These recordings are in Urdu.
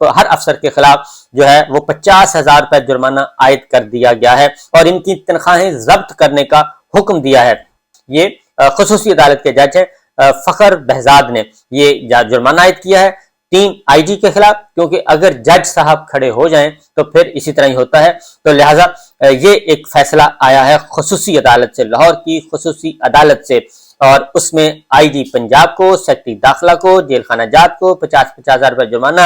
ہر افسر کے خلاف جو ہے وہ 50,000 روپے جرمانہ عائد کر دیا گیا ہے اور ان کی تنخواہیں ضبط کرنے کا حکم دیا ہے۔ یہ خصوصی عدالت کے جج ہیں فخر بہزاد نے یہ جرمانہ عائد کیا ہے 3 آئی جی کے خلاف، کیونکہ اگر جج صاحب کھڑے ہو جائیں تو پھر اسی طرح ہی ہوتا ہے، تو لہٰذا یہ ایک فیصلہ آیا ہے خصوصی عدالت سے، لاہور کی خصوصی عدالت سے، اور اس میں آئی جی پنجاب کو، سیکرٹری داخلہ کو، جیل خانہ جات کو 50,000 روپے جرمانہ،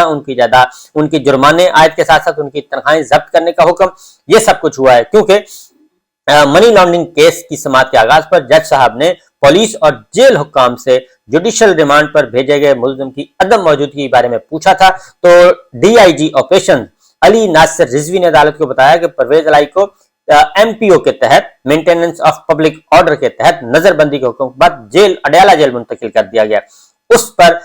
ان کی جرمانے عائد کے ساتھ ساتھ ان کی تنخواہیں ضبط کرنے کا حکم، یہ سب کچھ ہوا ہے کیونکہ منی لانڈرنگ کیس کی سماعت کے آغاز پر جج صاحب نے پولیس اور جیل حکام سے جوڈیشل ریمانڈ پر بھیجے گئے ملزم کی عدم موجودگی کے بارے میں پوچھا تھا، تو ڈی آئی جی آپریشن علی ناصر رضوی نے عدالت کو بتایا کہ پرویز الہی کو ایم پی او کے تحت مینٹیننس آف پبلک آرڈر کے تحت نظر بندی کے حکم کے بعد اڈیالہ جیل منتقل کر دیا گیا۔ اس پر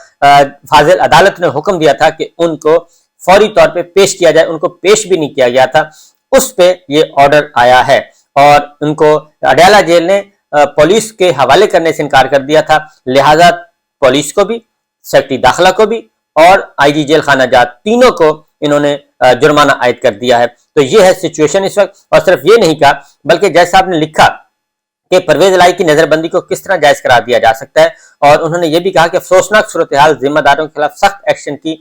فاضل عدالت نے حکم دیا تھا کہ ان کو فوری طور پہ پیش کیا جائے، ان کو پیش بھی نہیں کیا گیا تھا، اس پہ یہ آرڈر آیا ہے اور ان کو اڈیالہ جیل نے پولیس کے حوالے کرنے سے انکار کر دیا تھا، لہذا پولیس کو بھی، سیکرٹری داخلہ کو بھی اور آئی جی جیل خانہ جات تینوں کو انہوں نے جرمانہ عائد کر دیا ہے۔ تو یہ ہے سچویشن اس وقت، اور صرف یہ نہیں کہا بلکہ جج صاحب نے لکھا کہ پرویز الہی کی نظر بندی کو کس طرح جائز قرار دیا جا سکتا ہے، اور انہوں نے یہ بھی کہا کہ افسوسناک صورتحال ذمہ داروں کے خلاف سخت ایکشن کی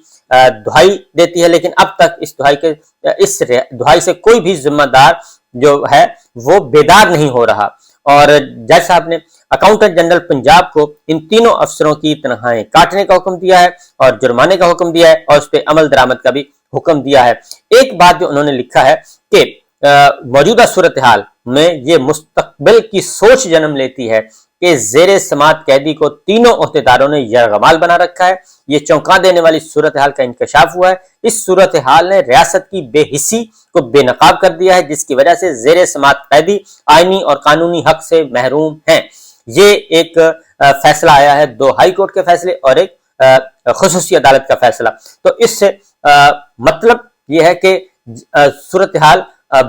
دہائی دیتی ہے، لیکن اب تک اس دہائی سے کوئی بھی ذمہ دار جو ہے وہ بیدار نہیں ہو رہا، اور جج صاحب نے اکاؤنٹنٹ جنرل پنجاب کو ان تینوں افسروں کی تنخواہیں کاٹنے کا حکم دیا ہے اور جرمانے کا حکم دیا ہے اور اس پہ عمل درآمد کا بھی حکم دیا ہے۔ ایک بات جو انہوں نے لکھا ہے کہ موجودہ صورتحال میں یہ مستقبل کی سوچ جنم لیتی ہے کہ زیر سماعت قیدی کو تینوں عہدیداروں نے یرغمال بنا رکھا ہے، یہ چونکا دینے والی صورتحال کا انکشاف ہوا ہے، اس صورتحال نے ریاست کی بے حسی کو بے نقاب کر دیا ہے، جس کی وجہ سے زیر سماعت قیدی آئینی اور قانونی حق سے محروم ہیں۔ یہ ایک فیصلہ آیا ہے 2 ہائی کورٹ کے فیصلے اور ایک خصوصی عدالت کا فیصلہ، تو اس سے مطلب یہ ہے کہ صورتحال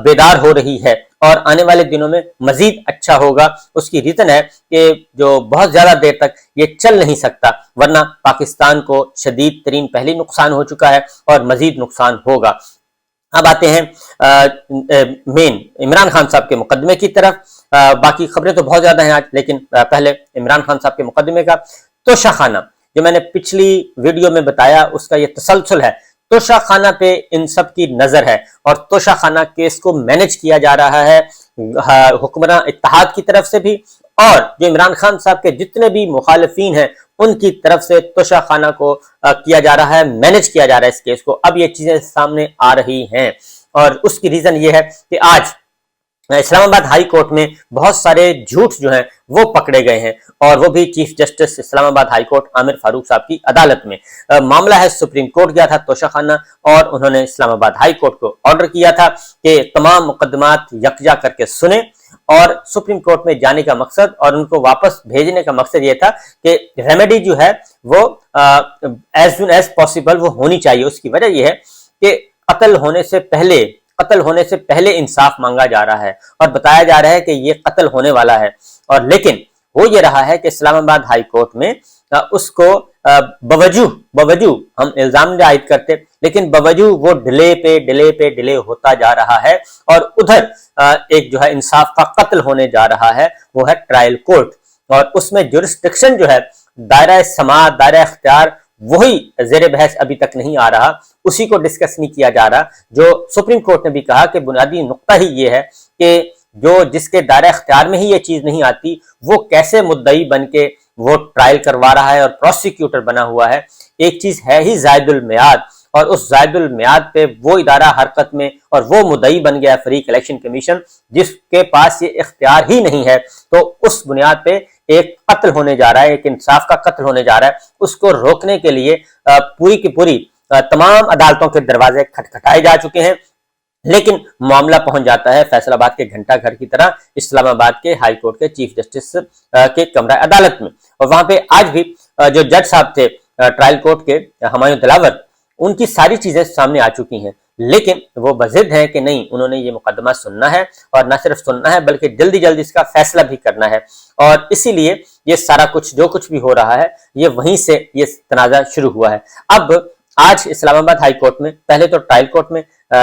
بیدار ہو رہی ہے اور آنے والے دنوں میں مزید اچھا ہوگا۔ اس کی ریزن ہے کہ جو بہت زیادہ دیر تک یہ چل نہیں سکتا، ورنہ پاکستان کو شدید ترین پہلی نقصان ہو چکا ہے اور مزید نقصان ہوگا۔ اب آتے ہیں مین عمران خان صاحب کے مقدمے کی طرف، باقی خبریں تو بہت زیادہ ہیں آج، لیکن پہلے عمران خان صاحب کے مقدمے کا۔ توشہ خانہ جو میں نے پچھلی ویڈیو میں بتایا اس کا یہ تسلسل ہے، توشہ خانہ پہ ان سب کی نظر ہے اور توشہ خانہ کیس کو مینج کیا جا رہا ہے حکمراں اتحاد کی طرف سے بھی، اور جو عمران خان صاحب کے جتنے بھی مخالفین ہیں ان کی طرف سے توشہ خانہ کو کیا جا رہا ہے، مینج کیا جا رہا ہے اس کیس کو۔ اب یہ چیزیں سامنے آ رہی ہیں اور اس کی ریزن یہ ہے کہ آج اسلام آباد ہائی کورٹ میں بہت سارے جھوٹ جو ہیں وہ پکڑے گئے ہیں، اور وہ بھی چیف جسٹس اسلام آباد ہائی کورٹ عامر فاروق صاحب کی عدالت میں۔ معاملہ ہے سپریم کورٹ گیا تھا توشہ خانہ، اور انہوں نے اسلام آباد ہائی کورٹ کو آرڈر کیا تھا کہ تمام مقدمات یکجا کر کے سنیں، اور سپریم کورٹ میں جانے کا مقصد اور ان کو واپس بھیجنے کا مقصد یہ تھا کہ ریمیڈی جو ہے وہ ایز سون ایز پاسبل وہ ہونی چاہیے۔ اس کی وجہ یہ ہے کہ قتل ہونے سے پہلے انصاف مانگا جا رہا ہے اور بتایا جا رہا ہے کہ یہ قتل ہونے والا ہے، اور لیکن ہو یہ رہا ہے کہ اسلام آباد ہائی کورٹ میں اس کو بوجہ ہم الزام نہیں عائد کرتے، لیکن بوجہ وہ ڈیلے ہوتا جا رہا ہے، اور ادھر ایک جو ہے انصاف کا قتل ہونے جا رہا ہے وہ ہے ٹرائل کورٹ، اور اس میں جورسڈکشن جو ہے دائرہ سماعت، دائرہ اختیار وہی زیر بحث ابھی تک نہیں آ رہا، اسی کو ڈسکس نہیں کیا جا رہا۔ جو سپریم کورٹ نے بھی کہا کہ بنیادی نقطہ ہی یہ ہے کہ جس کے دائرہ اختیار میں ہی یہ چیز نہیں آتی وہ کیسے مدعی بن کے وہ ٹرائل کروا رہا ہے اور پروسیکیوٹر بنا ہوا ہے۔ ایک چیز ہے ہی زائد المیعاد، اور اس زائد المیعاد پہ وہ ادارہ حرکت میں اور وہ مدعی بن گیا فریق الیکشن کمیشن جس کے پاس یہ اختیار ہی نہیں ہے، تو اس بنیاد پہ ایک قتل ہونے جا رہا ہے، ایک انصاف کا قتل ہونے جا رہا ہے۔ اس کو روکنے کے لیے پوری کی پوری تمام عدالتوں کے دروازے کھٹکھٹائے جا چکے ہیں، لیکن معاملہ پہنچ جاتا ہے فیصل آباد کے گھنٹہ گھر کی طرح اسلام آباد کے ہائی کورٹ کے چیف جسٹس کے کمرہ عدالت میں، اور وہاں پہ آج بھی جو جج صاحب تھے ٹرائل کورٹ کے ہمایوں دلاور، ان کی ساری چیزیں سامنے آ چکی ہیں، لیکن وہ بضد ہیں کہ نہیں، انہوں نے یہ مقدمہ سننا ہے، اور نہ صرف سننا ہے بلکہ جلدی اس کا فیصلہ بھی کرنا ہے، اور اسی لیے یہ سارا کچھ جو کچھ بھی ہو رہا ہے یہ وہیں سے یہ تنازع شروع ہوا ہے۔ اب آج اسلام آباد ہائی کورٹ میں، پہلے تو ٹرائل کورٹ میں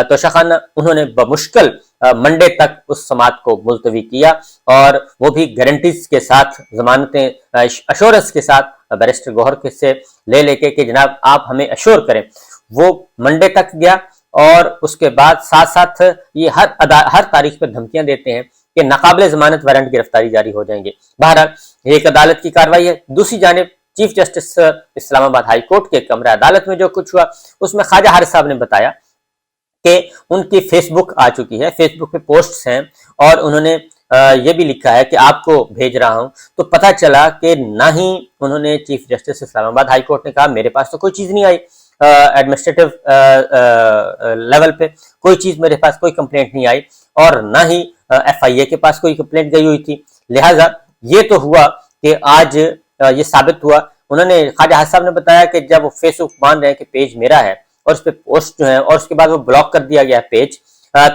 توشہ انہوں نے بمشکل منڈے تک اس سماعت کو ملتوی کیا، اور وہ بھی گارنٹیز کے ساتھ، ضمانتیں اشورنس کے ساتھ بیرسٹر گوہر سے لے کے کہ جناب آپ ہمیں اشور کریں۔ وہ منڈے تک گیا، اور اس کے بعد ساتھ ساتھ یہ ہر تاریخ پر دھمکیاں دیتے ہیں کہ ناقابل ضمانت وارنٹ گرفتاری جاری ہو جائیں گے۔ بہرحال یہ ایک عدالت کی کارروائی ہے۔ دوسری جانب چیف جسٹس اسلام آباد ہائی کورٹ کے کمرہ عدالت میں جو کچھ ہوا، اس میں خواجہ حارث صاحب نے بتایا کہ ان کی فیس بک آ چکی ہے، فیس بک پہ پوسٹس ہیں، اور انہوں نے یہ بھی لکھا ہے کہ آپ کو بھیج رہا ہوں۔ تو پتہ چلا کہ نہ ہی انہوں نے چیف جسٹس اسلام آباد ہائی کورٹ نے کہا میرے پاس تو کوئی چیز نہیں آئی، ایڈمنسٹریٹو لیول پہ کوئی چیز میرے پاس، کوئی کمپلینٹ نہیں آئی، اور نہ ہی ایف آئی اے کے پاس کوئی کمپلینٹ گئی ہوئی تھی۔ لہٰذا یہ تو ہوا کہ آج یہ ثابت ہوا۔ انہوں نے، خواجہ حارث صاحب نے بتایا کہ جب وہ فیس بک مان رہے ہیں کہ پیج میرا ہے، اور اس پہ پوسٹ جو ہے، اور اس کے بعد وہ بلاک کر دیا گیا پیج،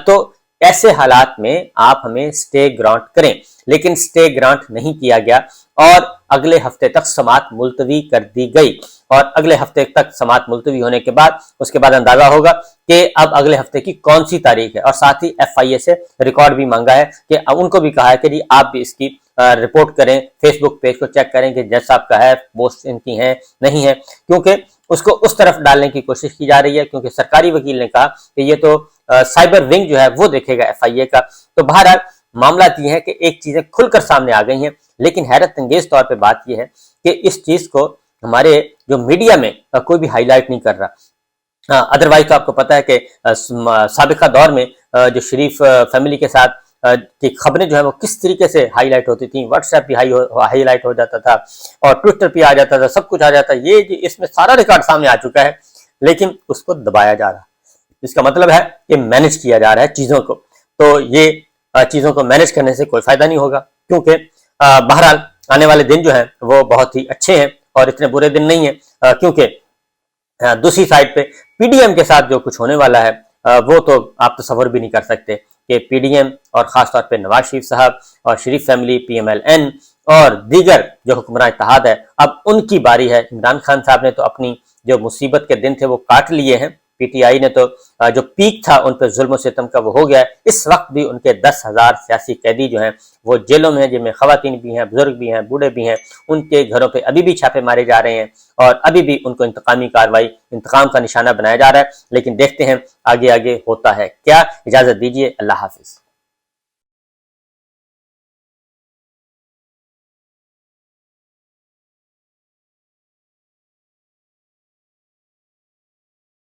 تو ایسے حالات میں آپ ہمیں سٹے گرانٹ کریں، لیکن سٹے گرانٹ نہیں کیا گیا، اور اگلے ہفتے تک سماعت ملتوی کر دی گئی۔ اور اگلے ہفتے تک سماعت ملتوی ہونے کے بعد اس کے بعد اندازہ ہوگا کہ اب اگلے ہفتے کی کون سی تاریخ ہے، اور ساتھ ہی ایف آئی اے سے ریکارڈ بھی مانگا ہے کہ ان کو بھی کہا ہے کہ جی آپ بھی اس کی رپورٹ کریں، فیس بک پیج کو چیک کریں کہ جج صاحب کا ہے، پوسٹ ان کی ہیں نہیں ہے، کیونکہ اس کو اس طرف ڈالنے کی کوشش کی جا رہی ہے، کیونکہ سرکاری وکیل نے کہا کہ یہ تو سائبر ونگ جو ہے وہ دیکھے گا ایف آئی اے کا۔ تو بہرحال معاملات یہ ہے کہ ایک چیزیں کھل کر سامنے آ گئی ہیں، لیکن حیرت انگیز طور پہ بات یہ ہے کہ اس چیز کو ہمارے جو میڈیا میں کوئی بھی ہائی لائٹ نہیں کر رہا۔ ادروائز تو آپ کو پتا ہے کہ سابقہ دور میں جو شریف فیملی کے ساتھ کی خبریں جو ہیں وہ کس طریقے سے ہائی لائٹ ہوتی تھیں، واٹس ایپ بھی ہائی لائٹ ہو جاتا تھا، اور ٹویٹر پہ آ جاتا تھا، سب کچھ آ جاتا ہے۔ یہ اس میں سارا ریکارڈ سامنے آ چکا ہے، لیکن اس کو دبایا جا رہا ہے۔ اس کا مطلب ہے کہ مینج کیا جا رہا ہے چیزوں کو، تو یہ چیزوں کو مینج کرنے سے کوئی فائدہ نہیں ہوگا، کیونکہ بہرحال آنے والے دن جو ہیں وہ بہت ہی اچھے ہیں، اور اتنے برے دن نہیں ہیں، کیونکہ دوسری سائڈ پہ پی ڈی ایم کے ساتھ جو کچھ ہونے والا ہے وہ تو آپ تصور بھی نہیں کر سکتے کہ پی ڈی ایم اور خاص طور پہ نواز شریف صاحب اور Sharif family, P M L N اور دیگر جو حکمراں اتحاد ہے، اب ان کی باری ہے۔ عمران خان صاحب نے تو اپنی جو مصیبت کے دن تھے وہ کاٹ لیے ہیں، پی ٹی آئی نے تو جو پیک تھا ان پہ ظلم و ستم کا وہ ہو گیا ہے۔ اس وقت بھی ان کے 10,000 سیاسی قیدی جو ہیں وہ جیلوں میں ہیں، جن میں خواتین بھی ہیں، بزرگ بھی ہیں، بوڑھے بھی ہیں۔ ان کے گھروں پہ ابھی بھی چھاپے مارے جا رہے ہیں، اور ابھی بھی ان کو انتقامی کارروائی، انتقام کا نشانہ بنایا جا رہا ہے، لیکن دیکھتے ہیں آگے آگے ہوتا ہے کیا۔ اجازت دیجیے، اللہ حافظ۔